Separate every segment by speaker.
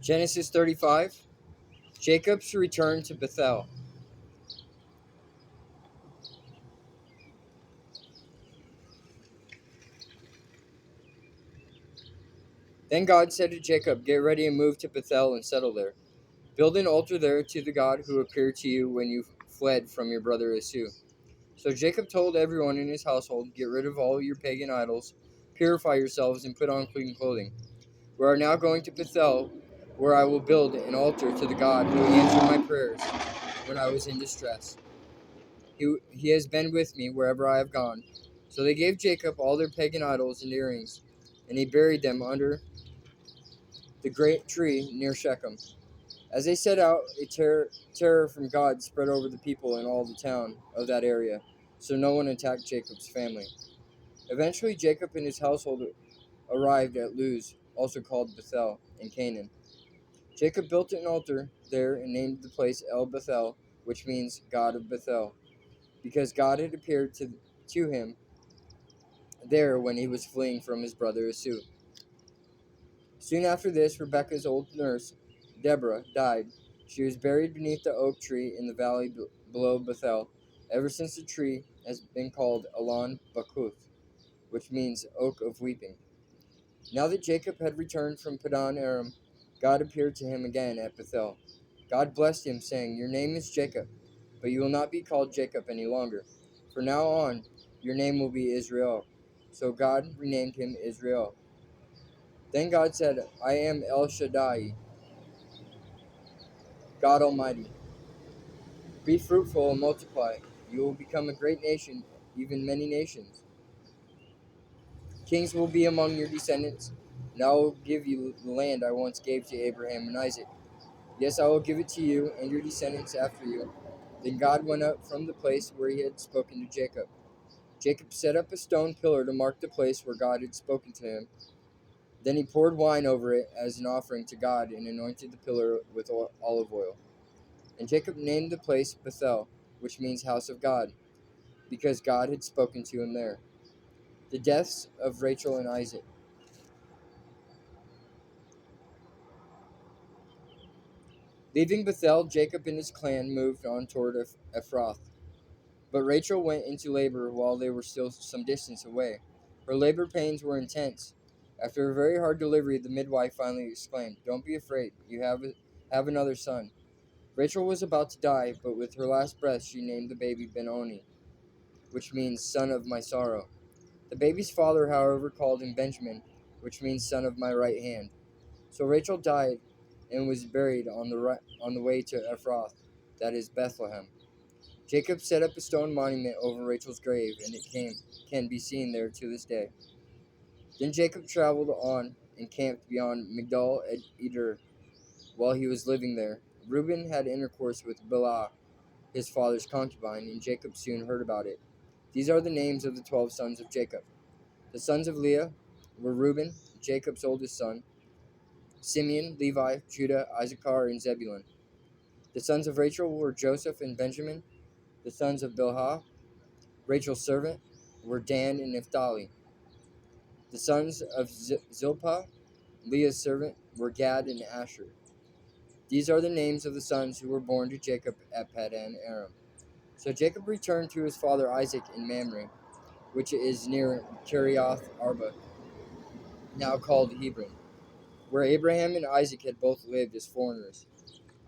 Speaker 1: Genesis 35, Jacob's return to Bethel. Then God said to Jacob, "Get ready and move to Bethel and settle there. Build an altar there to the God who appeared to you when you fled from your brother Esau." So Jacob told everyone in his household, "Get rid of all your pagan idols, purify yourselves, and put on clean clothing. We are now going to Bethel, where I will build an altar to the God who answered my prayers when I was in distress. He has been with me wherever I have gone." So they gave Jacob all their pagan idols and earrings, and he buried them under the great tree near Shechem. As they set out, a terror from God spread over the people and all the town of that area, so no one attacked Jacob's family. Eventually, Jacob and his household arrived at Luz, also called Bethel, in Canaan. Jacob built an altar there and named the place El Bethel, which means God of Bethel, because God had appeared to him there when he was fleeing from his brother Esau. Soon after this, Rebekah's old nurse, Deborah, died. She was buried beneath the oak tree in the valley below Bethel. Ever since the tree has been called Alon Bakuth, which means oak of weeping. Now that Jacob had returned from Padan Aram, God appeared to him again at Bethel. God blessed him, saying, "Your name is Jacob, but you will not be called Jacob any longer. From now on, your name will be Israel." So God renamed him Israel. Then God said, "I am El Shaddai, God Almighty. Be fruitful and multiply. You will become a great nation, even many nations. Kings will be among your descendants, and I will give you the land I once gave to Abraham and Isaac. Yes, I will give it to you and your descendants after you." Then God went up from the place where he had spoken to Jacob. Jacob set up a stone pillar to mark the place where God had spoken to him. Then he poured wine over it as an offering to God and anointed the pillar with olive oil. And Jacob named the place Bethel, which means house of God, because God had spoken to him there. The deaths of Rachel and Isaac. Leaving Bethel, Jacob and his clan moved on toward Ephrath. But Rachel went into labor while they were still some distance away. Her labor pains were intense. After a very hard delivery, the midwife finally exclaimed, "Don't be afraid. You have another son." Rachel was about to die, but with her last breath she named the baby Benoni, which means son of my sorrow. The baby's father, however, called him Benjamin, which means son of my right hand. So Rachel died and was buried on the way to Ephrath, that is Bethlehem. Jacob set up a stone monument over Rachel's grave, and it can be seen there to this day. Then Jacob traveled on and camped beyond Migdal Eder while he was living there. Reuben had intercourse with Bilhah, his father's concubine, and Jacob soon heard about it. These are the names of the 12 sons of Jacob. The sons of Leah were Reuben, Jacob's oldest son, Simeon, Levi, Judah, Issachar, and Zebulun. The sons of Rachel were Joseph and Benjamin. The sons of Bilhah, Rachel's servant, were Dan and Naphtali. The sons of Zilpah, Leah's servant, were Gad and Asher. These are the names of the sons who were born to Jacob at Padan Aram. So Jacob returned to his father Isaac in Mamre, which is near Kiriath Arba, now called Hebron, where Abraham and Isaac had both lived as foreigners.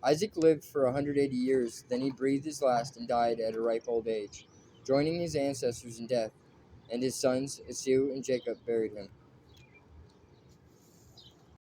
Speaker 1: Isaac lived for 180 years, then he breathed his last and died at a ripe old age, joining his ancestors in death, and his sons Esau and Jacob buried him.